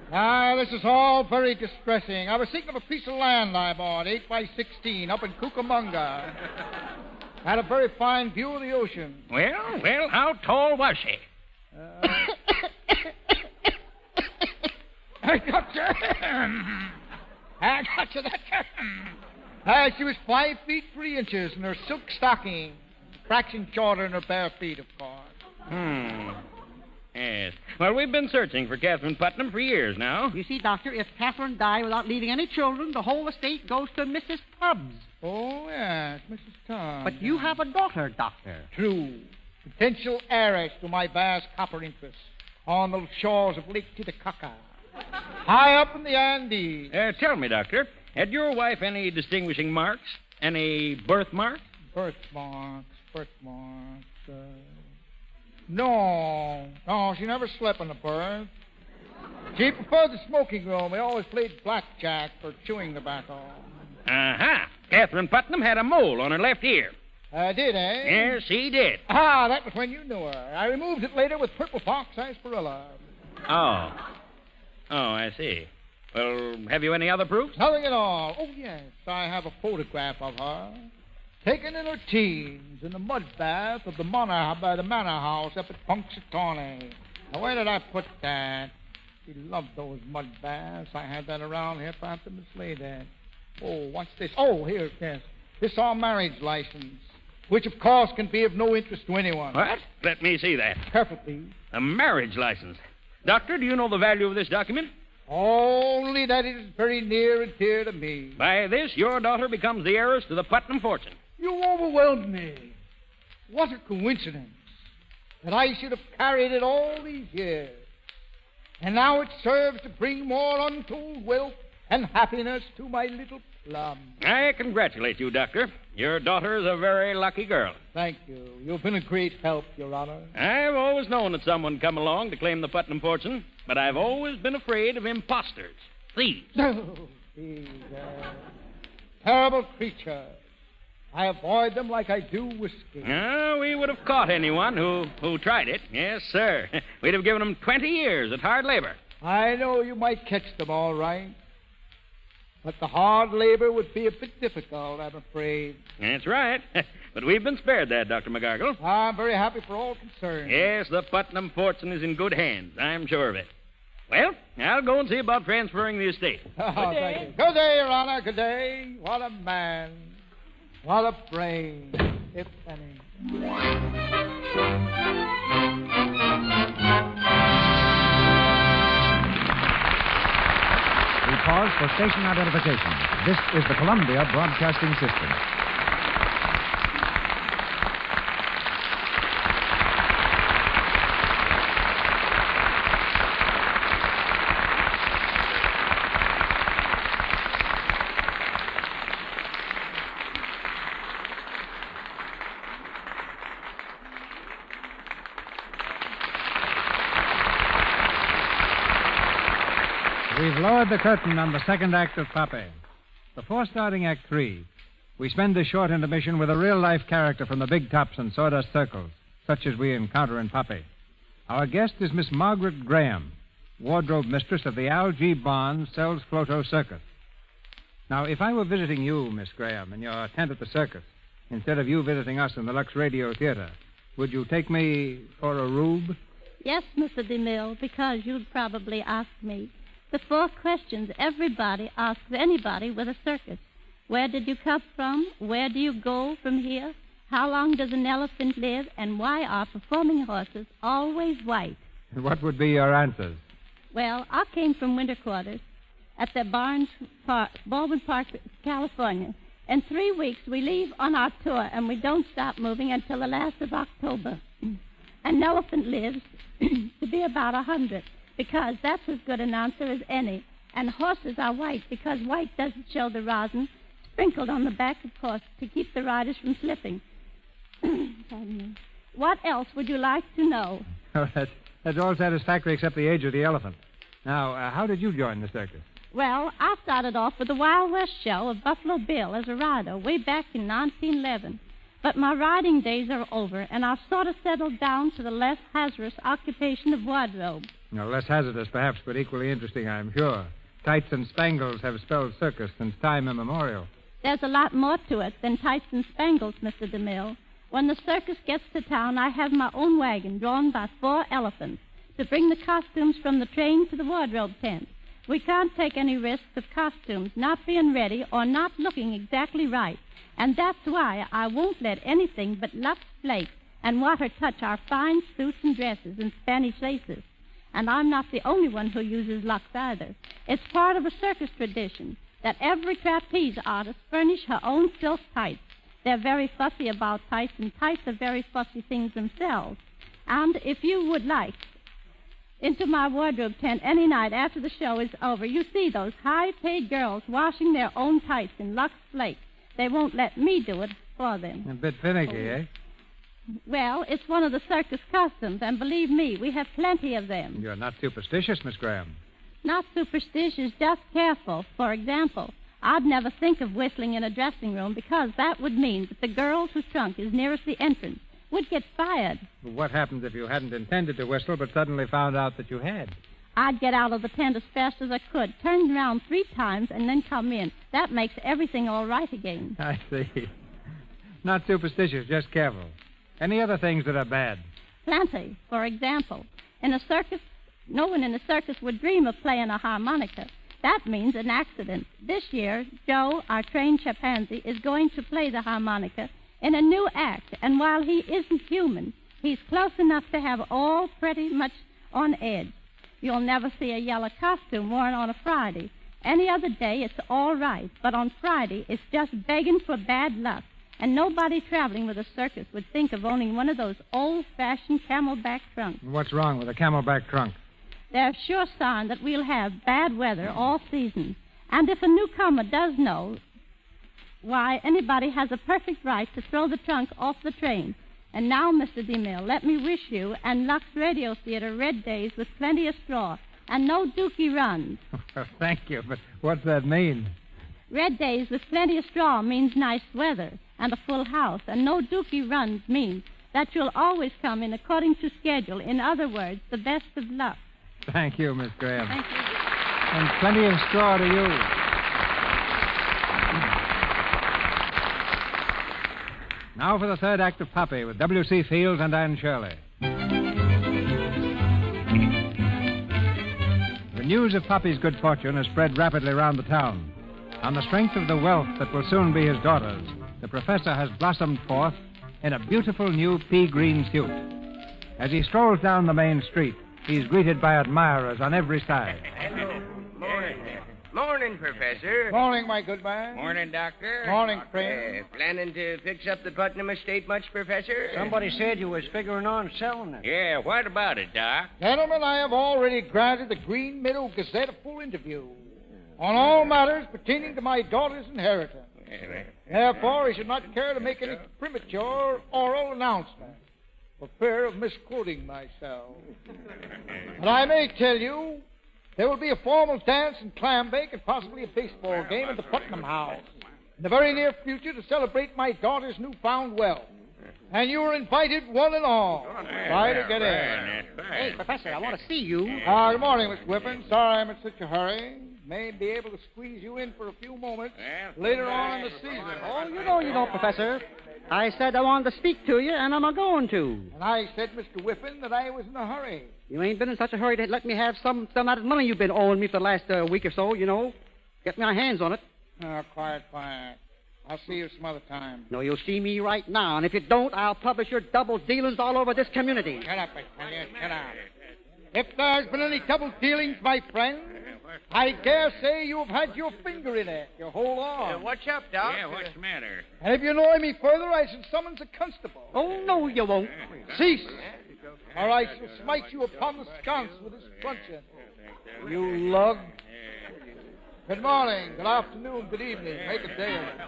Now, this is all very distressing. I was thinking of a piece of land I bought, 8 by 16, up in Cucamonga. Had a very fine view of the ocean. Well, how tall was she? I got you. She was 5 feet 3 inches in her silk stocking. A fraction shorter than her bare feet, of course. Yes. Well, we've been searching for Catherine Putnam for years now. You see, Doctor, if Catherine died without leaving any children, the whole estate goes to Mrs. Tubbs. Oh, yes, Mrs. Tubbs. But you have a daughter, Doctor. True. Potential heiress to my vast copper interests on the shores of Lake Titicaca. High up in the Andes. Tell me, Doctor, had your wife any distinguishing marks? Any birthmarks? Birthmarks. No, she never slept in a berth. She preferred the smoking room. We always played blackjack for chewing tobacco. Catherine Putnam had a mole on her left ear. Did, eh? Yes, she did. That was when you knew her. I removed it later with purple fox sarsaparilla. Oh, I see. Well, have you any other proofs? Nothing at all. Oh, yes, I have a photograph of her. Taken in her teens in the mud bath of the manor house up at Punxsutawney. Now, where did I put that? She loved those mud baths. I had that around here, perhaps to mislay that. Oh, what's this? Oh, here, yes. This is our marriage license, which, of course, can be of no interest to anyone. What? Let me see that. Careful, please. A marriage license. Doctor, do you know the value of this document? Only that it is very near and dear to me. By this, your daughter becomes the heiress to the Putnam fortune. You overwhelmed me. What a coincidence that I should have carried it all these years. And now it serves to bring more untold wealth and happiness to my little plum. I congratulate you, Doctor. Your daughter is a very lucky girl. Thank you. You've been a great help, Your Honor. I've always known that someone would come along to claim the Putnam fortune, but I've always been afraid of imposters. Thieves. Oh, these terrible creatures. I avoid them like I do whiskey. No, we would have caught anyone who tried it. Yes, sir. We'd have given them 20 years at hard labor. I know you might catch them all right. But the hard labor would be a bit difficult, I'm afraid. That's right. But we've been spared that, Dr. McGargle. I'm very happy for all concerned. Yes, the Putnam fortune is in good hands. I'm sure of it. Well, I'll go and see about transferring the estate. Good day. Good day, Your Honor. Good day. What a man. What a brain, if any. pause for station identification. This is the Columbia Broadcasting System. We've lowered the curtain on the second act of Pape. Before starting Act 3, we spend this short intermission with a real-life character from the Big Tops and Sawdust Circles, such as we encounter in Pape. Our guest is Miss Margaret Graham, wardrobe mistress of the Al G. Barnes Sells Floto Circus. Now, if I were visiting you, Miss Graham, in your tent at the circus, instead of you visiting us in the Lux Radio Theatre, would you take me for a rube? Yes, Mr. DeMille, because you'd probably ask me the 4 questions everybody asks anybody with a circus. Where did you come from? Where do you go from here? How long does an elephant live? And why are performing horses always white? What would be your answers? Well, I came from winter quarters at the Baldwin Park, California. In 3 weeks, we leave on our tour, and we don't stop moving until the last of October. An elephant lives to be about 100. Because that's as good an answer as any. And horses are white because white doesn't show the rosin sprinkled on the back, of course, to keep the riders from slipping. Pardon me. What else would you like to know? Oh, that's all satisfactory except the age of the elephant. Now, how did you join the circus? Well, I started off with the Wild West show of Buffalo Bill as a rider way back in 1911. But my riding days are over, and I've sort of settled down to the less hazardous occupation of wardrobe. No, less hazardous, perhaps, but equally interesting, I'm sure. Tights and spangles have spelled circus since time immemorial. There's a lot more to it than tights and spangles, Mr. DeMille. When the circus gets to town, I have my own wagon drawn by 4 elephants to bring the costumes from the train to the wardrobe tent. We can't take any risks of costumes not being ready or not looking exactly right. And that's why I won't let anything but Lux flake and water touch our fine suits and dresses and Spanish laces. And I'm not the only one who uses Lux either. It's part of a circus tradition that every trapeze artist furnish her own silk tights. They're very fussy about tights, and tights are very fussy things themselves. And if you would like, into my wardrobe tent any night after the show is over, you see those high-paid girls washing their own tights in Lux flake. They won't let me do it for them. A bit finicky, eh? Well, it's one of the circus customs, and believe me, we have plenty of them. You're not superstitious, Miss Graham. Not superstitious, just careful. For example, I'd never think of whistling in a dressing room because that would mean that the girl whose trunk is nearest the entrance would get fired. What happens if you hadn't intended to whistle but suddenly found out that you had? I'd get out of the tent as fast as I could, turn around 3 times, and then come in. That makes everything all right again. I see. Not superstitious, just careful. Any other things that are bad? Plenty. For example, in a circus, no one in a circus would dream of playing a harmonica. That means an accident. This year, Joe, our trained chimpanzee, is going to play the harmonica in a new act, and while he isn't human, he's close enough to have all pretty much on edge. You'll never see a yellow costume worn on a Friday. Any other day, it's all right, but on Friday, it's just begging for bad luck. And nobody traveling with a circus would think of owning one of those old-fashioned camelback trunks. What's wrong with a camelback trunk? They're a sure sign that we'll have bad weather all season. And if a newcomer does know, why, anybody has a perfect right to throw the trunk off the train. And now, Mr. DeMille, let me wish you and Lux Radio Theatre red days with plenty of straw and no dookie runs. Well, thank you, but what's that mean? Red days with plenty of straw means nice weather and a full house, and no dookie runs means that you'll always come in according to schedule. In other words, the best of luck. Thank you, Miss Graham. Thank you. And plenty of straw to you. Now for the third act of Pape with W.C. Fields and Anne Shirley. The news of Pape's good fortune has spread rapidly around the town. On the strength of the wealth that will soon be his daughter's, the professor has blossomed forth in a beautiful new pea-green suit. As he strolls down the main street, he's greeted by admirers on every side. Morning. morning, Professor. Morning, my good man. Morning, Doctor. Morning, friend. Planning to fix up the Putnam estate much, Professor? Somebody said you was figuring on selling it. Yeah, what about it, Doc? Gentlemen, I have already granted the Green Meadow Gazette a full interview on all matters pertaining to my daughter's inheritance. Therefore, I should not care to make any premature oral announcement for fear of misquoting myself. But I may tell you there will be a formal dance and clam bake and possibly a baseball game at the Putnam House in the very near future to celebrate my daughter's newfound wealth. And you are invited one and all. Try to get in. Hey, Professor, I want to see you. Good morning, Mr. Whippen. Sorry I'm in such a hurry. May be able to squeeze you in for a few moments later on in the season. Oh, you know, Professor. I said I wanted to speak to you, and I'm a-going to. And I said, Mr. Whippen, that I was in a hurry. You ain't been in such a hurry to let me have some of that money you've been owing me for the last week or so, you know. Get my hands on it. Quiet. I'll see you some other time. No, you'll see me right now, and if you don't, I'll publish your double dealings all over this community. Shut up, I tell you. Shut up. If there's been any double dealings, my friend, I dare say you have had your finger in it. You hold on. What's up, Doc? Yeah, what's the matter? And if you annoy me further, I shall summons a constable. Oh, no, you won't. Cease, or I shall smite you upon the sconce with this truncheon. You lug. Good morning, good afternoon, good evening. Make a day of it.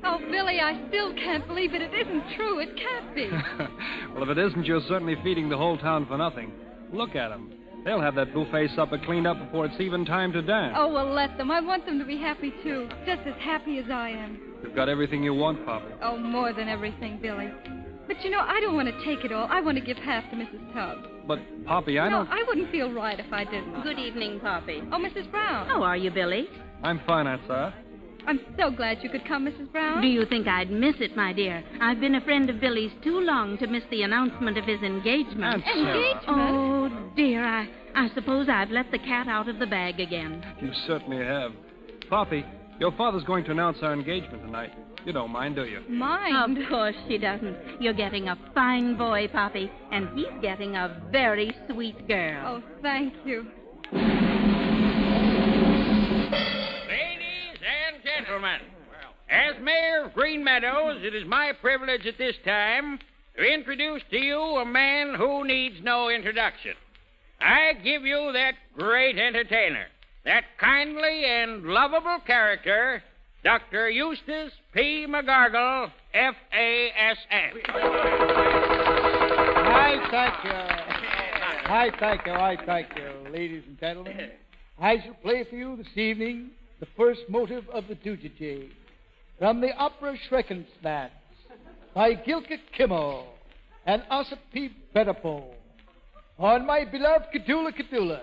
Oh, Billy, I still can't believe it. It isn't true. It can't be. Well, if it isn't, you're certainly feeding the whole town for nothing. Look at them. They'll have that buffet supper cleaned up before it's even time to dance. Oh, well, let them. I want them to be happy, too. Just as happy as I am. You've got everything you want, Poppy. Oh, more than everything, Billy. But, you know, I don't want to take it all. I want to give half to Mrs. Tubbs. But, Poppy, I don't... No, I wouldn't feel right if I didn't. Good evening, Poppy. Oh, Mrs. Brown. How are you, Billy? I'm fine, Aunt Sarah. I'm so glad you could come, Mrs. Brown. Do you think I'd miss it, my dear? I've been a friend of Billy's too long to miss the announcement of his engagement. Engagement? Oh, dear, I suppose I've let the cat out of the bag again. You certainly have. Poppy, your father's going to announce our engagement tonight. You don't mind, do you? Mind? Of course she doesn't. You're getting a fine boy, Poppy, and he's getting a very sweet girl. Oh, thank you. Ladies and gentlemen, as mayor of Green Meadows, it is my privilege at this time to introduce to you a man who needs no introduction. I give you that great entertainer, that kindly and lovable character, Dr. Eustace P. McGargle, F.A.S.F. I thank you, ladies and gentlemen. I shall play for you this evening the first motive of the Dujity from the opera Schreckensnatz by Gilke Kimmel and Ossip P. Bedapole on my beloved Kadula.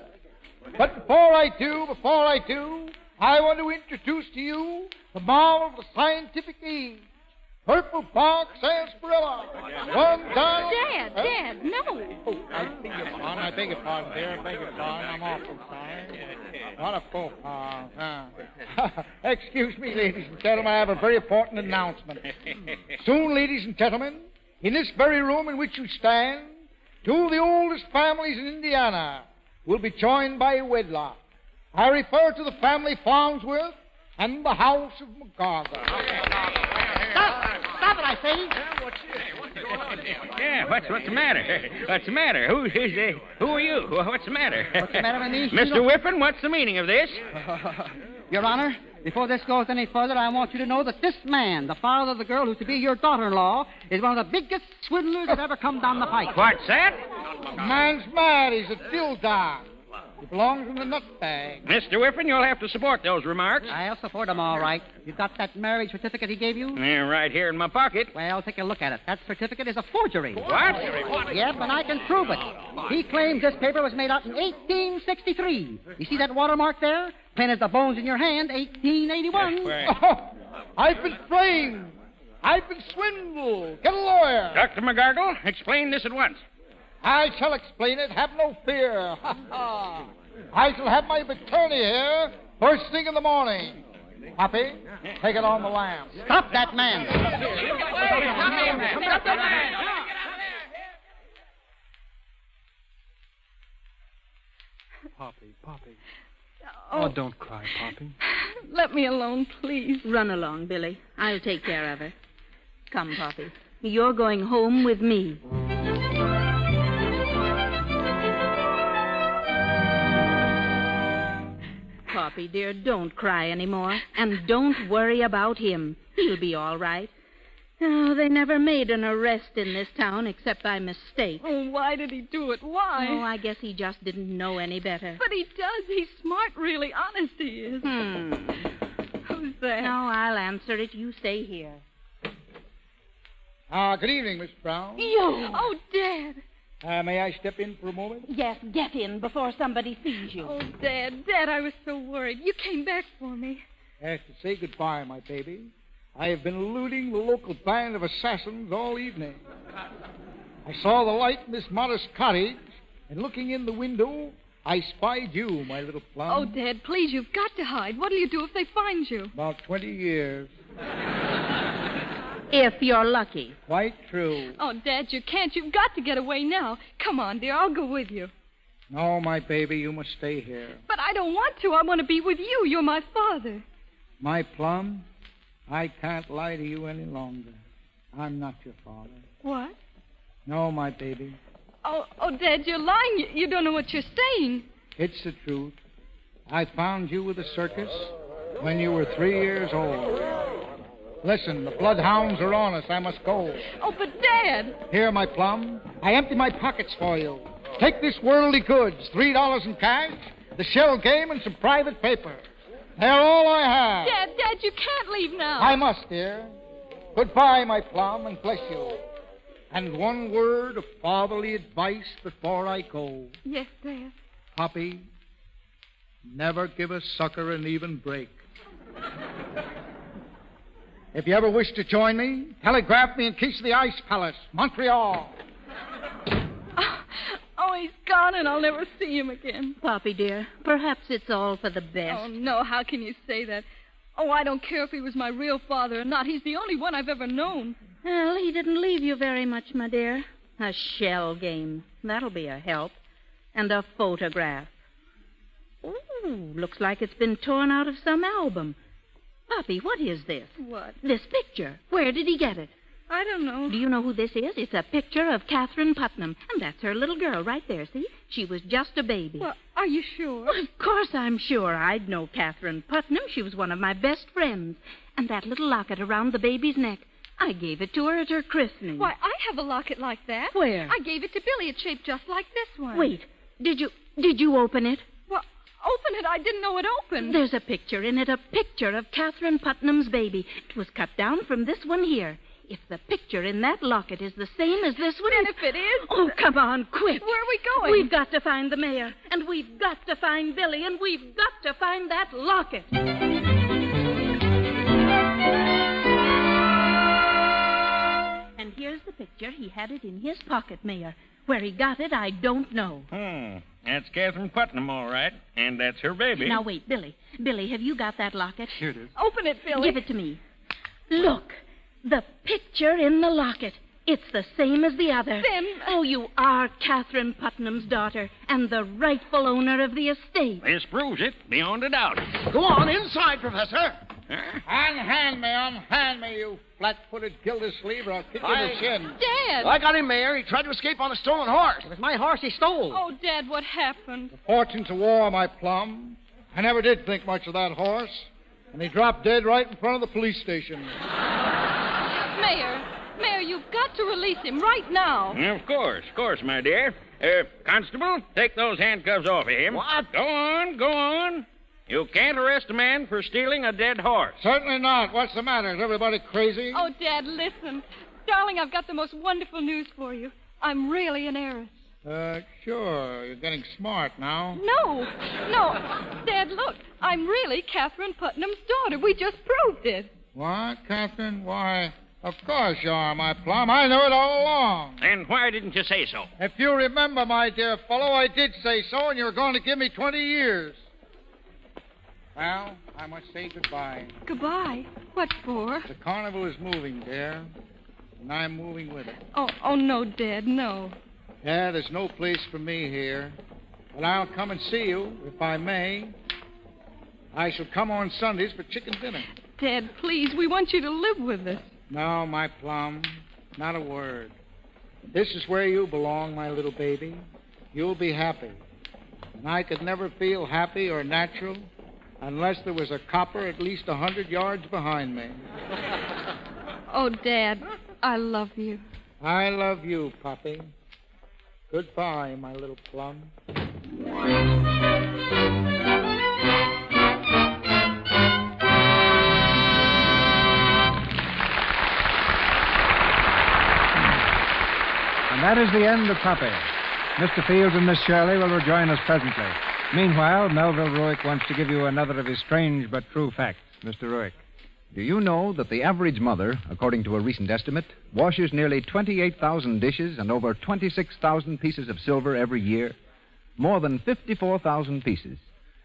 But before I do, I want to introduce to you the marvel of the scientific age, purple bark sarsaparilla. Dad, no. Oh, I beg your pardon, dear. I'm awful sorry. What a faux pas. Excuse me, ladies and gentlemen, I have a very important announcement. Soon, ladies and gentlemen, in this very room in which you stand, two of the oldest families in Indiana will be joined by wedlock. I refer to the family Farnsworth and the house of McGargle. Stop it, I say. Yeah, what's the matter? What's the matter? Who are you? What's the matter? What's the matter with me? Mr. Whippen, what's the meaning of this? Your Honor, before this goes any further, I want you to know that this man, the father of the girl who's to be your daughter-in-law, is one of the biggest swindlers that ever come down the pike. What's that? The man's mad. He's a dildo. He belongs in the nut bag. Mr. Whippen, you'll have to support those remarks. I'll support him all right. You got that marriage certificate he gave you? Yeah, right here in my pocket. Well, take a look at it. That certificate is a forgery. What? Yep, and I can prove it. He claims this paper was made out in 1863. You see that watermark there? Plain as the bones in your hand, 1881. Oh, I've been framed. I've been swindled. Get a lawyer. Dr. McGargle, explain this at once. I shall explain it. Have no fear. I shall have my attorney here first thing in the morning. Poppy, take it on the lamb. Stop that man. Poppy. Oh, Don't cry, Poppy. let me alone, please. Run along, Billy. I'll take care of her. Come, Poppy. You're going home with me. Poppy, dear, don't cry anymore. And don't worry about him. He'll be all right. Oh, they never made an arrest in this town except by mistake. Oh, why did he do it? Why? Oh, I guess he just didn't know any better. But he does. He's smart, really. Honest, he is. Who's that? No, I'll answer it. You stay here. Good evening, Miss Brown. You! Oh, Dad. May I step in for a moment? Yes, get in before somebody sees you. Oh, Dad, I was so worried. You came back for me. I have to say goodbye, my baby. I have been eluding the local band of assassins all evening. I saw the light in this modest cottage, and looking in the window, I spied you, my little plum. Oh, Dad, please, you've got to hide. What'll you do if they find you? About 20 years. If you're lucky. Quite true. Oh, Dad, you can't. You've got to get away now. Come on, dear, I'll go with you. No, my baby, you must stay here. But I don't want to. I want to be with you. You're my father. My plum, I can't lie to you any longer. I'm not your father. What? No, my baby. Oh, Dad, you're lying. You don't know what you're saying. It's the truth. I found you with the circus when you were 3 years old. Listen, the bloodhounds are on us. I must go. Oh, but Dad! Here, my plum. I empty my pockets for you. Take this worldly goods, $3 in cash, the shell game, and some private paper. They're all I have. Dad, you can't leave now. I must, dear. Goodbye, my plum, and bless you. And one word of fatherly advice before I go. Yes, Dad. Poppy, never give a sucker an even break. If you ever wish to join me, telegraph me in case of the Ice Palace, Montreal. Oh, he's gone, and I'll never see him again. Poppy, dear, perhaps it's all for the best. Oh, no, how can you say that? Oh, I don't care if he was my real father or not. He's the only one I've ever known. Well, he didn't leave you very much, my dear. A shell game. That'll be a help. And a photograph. Ooh, looks like it's been torn out of some album. Poppy, what is this? What? This picture. Where did he get it? I don't know. Do you know who this is? It's a picture of Catherine Putnam. And that's her little girl right there, see? She was just a baby. Well, are you sure? Well, of course I'm sure. I'd know Catherine Putnam. She was one of my best friends. And that little locket around the baby's neck, I gave it to her at her christening. Why, I have a locket like that. Where? I gave it to Billy. It's shaped just like this one. Wait, did you open it? Well, open it. I didn't know it opened. There's a picture in it, a picture of Catherine Putnam's baby. It was cut down from this one here. If the picture in that locket is the same as this one... Then if it is... Oh, come on, quick. Where are we going? We've got to find the mayor, and we've got to find Billy, and we've got to find that locket. And here's the picture. He had it in his pocket, Mayor. Where he got it, I don't know. That's Catherine Putnam, all right. And that's her baby. Now, wait, Billy. Billy, have you got that locket? Here it is. Open it, Billy. Give it to me. Look, the picture in the locket. It's the same as the other. Then... Oh, you are Catherine Putnam's daughter and the rightful owner of the estate. This proves it, beyond a doubt. Go on inside, Professor. Huh? Unhand me, you flat-footed Gildersleeve, or I'll kick you in the shin. Dad! I got him, Mayor. He tried to escape on a stolen horse. It was my horse he stole. Oh, Dad, what happened? The fortunes of war, my plum. I never did think much of that horse. And he dropped dead right in front of the police station. Mayor, you've got to release him right now. Of course, my dear. Constable, take those handcuffs off of him. What? Go on. You can't arrest a man for stealing a dead horse. Certainly not. What's the matter? Is everybody crazy? Oh, Dad, listen. Darling, I've got the most wonderful news for you. I'm really an heiress. Sure. You're getting smart now. No. Dad, look. I'm really Catherine Putnam's daughter. We just proved it. What, Catherine? Why, of course you are, my plum. I knew it all along. And why didn't you say so? If you remember, my dear fellow, I did say so, and you're going to give me 20 years. Well, I must say goodbye. Goodbye? What for? The carnival is moving, dear, and I'm moving with it. Oh, no, Dad, no. Yeah, there's no place for me here. but I'll come and see you, if I may. I shall come on Sundays for chicken dinner. Dad, please, we want you to live with us. No, my plum, not a word. This is where you belong, my little baby. You'll be happy. And I could never feel happy or natural unless there was a copper at least 100 yards behind me. Oh, Dad, I love you. I love you, Poppy. Goodbye, my little plum. And that is the end of Poppy. Mr. Fields and Miss Shirley will rejoin us presently. Meanwhile, Melville Ruick wants to give you another of his strange but true facts. Mr. Ruick. Do you know that the average mother, according to a recent estimate, washes nearly 28,000 dishes and over 26,000 pieces of silver every year? More than 54,000 pieces.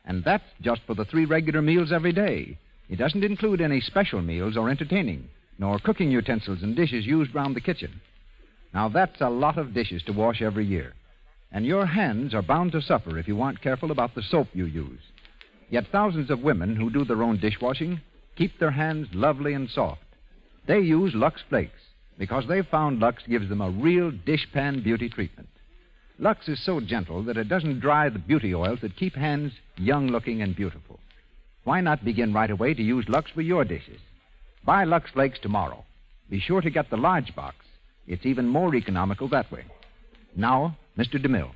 And that's just for the 3 regular meals every day. It doesn't include any special meals or entertaining, nor cooking utensils and dishes used round the kitchen. Now, that's a lot of dishes to wash every year. And your hands are bound to suffer if you aren't careful about the soap you use. Yet thousands of women who do their own dishwashing keep their hands lovely and soft. They use Lux Flakes because they've found Lux gives them a real dishpan beauty treatment. Lux is so gentle that it doesn't dry the beauty oils that keep hands young-looking and beautiful. Why not begin right away to use Lux for your dishes? Buy Lux Flakes tomorrow. Be sure to get the large box. It's even more economical that way. Now, Mr. DeMille.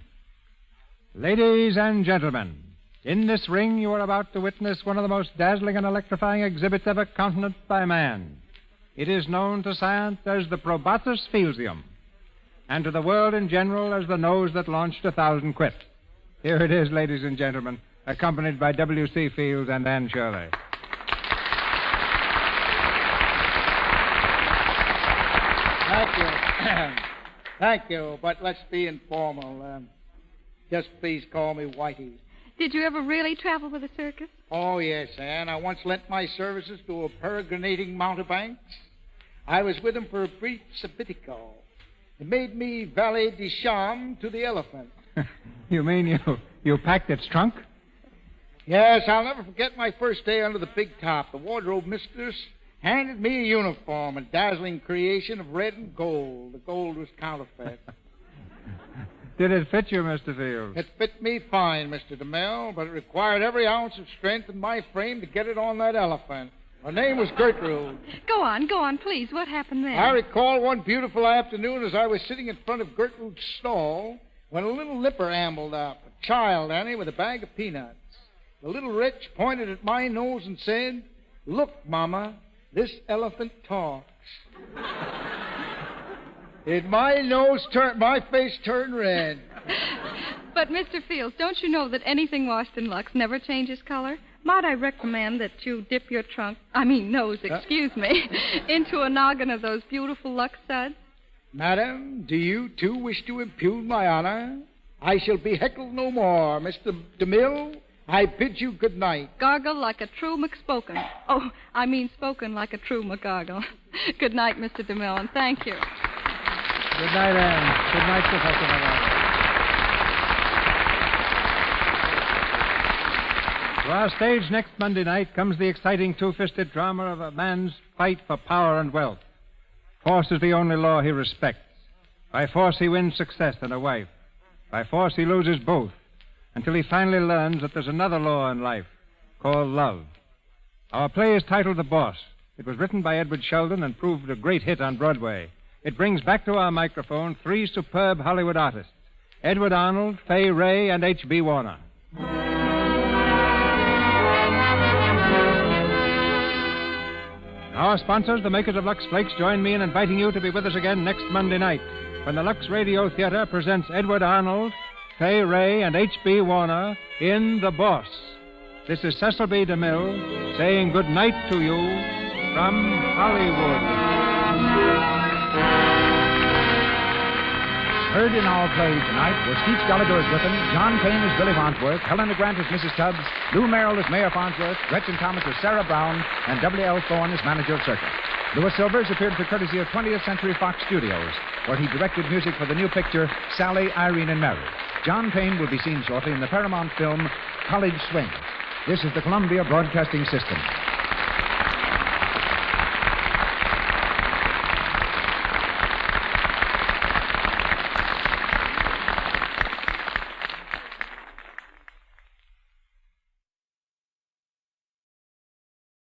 Ladies and gentlemen, in this ring you are about to witness one of the most dazzling and electrifying exhibits ever countenanced by man. It is known to science as the probatus felium, and to the world in general as the nose that launched 1,000 quips. Here it is, ladies and gentlemen, accompanied by W.C. Fields and Anne Shirley. Thank you. Thank you, but let's be informal. Just please call me Whitey. Did you ever really travel with a circus? Oh, yes, Anne. I once lent my services to a peregrinating mountebanks. I was with him for a brief sabbatical. It made me valet de chambre to the elephant. You mean you packed its trunk? Yes, I'll never forget my first day under the big top. The wardrobe mistress handed me a uniform, a dazzling creation of red and gold. The gold was counterfeit. Did it fit you, Mr. Fields? It fit me fine, Mr. DeMille, but it required every ounce of strength in my frame to get it on that elephant. Her name was Gertrude. Go on, please. What happened then? I recall one beautiful afternoon as I was sitting in front of Gertrude's stall when a little nipper ambled up, a child, Annie, with a bag of peanuts. The little wretch pointed at my nose and said, "Look, Mama, this elephant talks." Did my face turn red? But, Mr. Fields, don't you know that anything washed in Lux never changes color? Might I recommend that you dip your nose, into a noggin of those beautiful Lux suds? Madam, do you, too, wish to impugn my honor? I shall be heckled no more. Mr. DeMille, I bid you good night. Gargle like a true McSpoken. Oh, I mean spoken like a true McGargle. Good night, Mr. DeMille, and thank you. Good night, Anne. Good night, Professor Navarro. To our stage next Monday night comes the exciting two-fisted drama of a man's fight for power and wealth. Force is the only law he respects. By force he wins success and a wife. By force he loses both, until he finally learns that there's another law in life, called love. Our play is titled The Boss. It was written by Edward Sheldon and proved a great hit on Broadway. It brings back to our microphone 3 superb Hollywood artists, Edward Arnold, Fay Wray, and H.B. Warner. Our sponsors, the makers of Lux Flakes, join me in inviting you to be with us again next Monday night when the Lux Radio Theatre presents Edward Arnold, Fay Wray, and H.B. Warner in The Boss. This is Cecil B. DeMille saying good night to you from Hollywood. Heard in our play tonight were Steve Gallagher as Griffin, John Payne as Billy Farnsworth, Helena Grant as Mrs. Tubbs, Lou Merrill as Mayor Farnsworth, Gretchen Thomas as Sarah Brown, and W.L. Thorne as manager of circus. Louis Silvers appeared for courtesy of 20th Century Fox Studios, where he directed music for the new picture Sally, Irene, and Mary. John Payne will be seen shortly in the Paramount film College Swing. This is the Columbia Broadcasting System.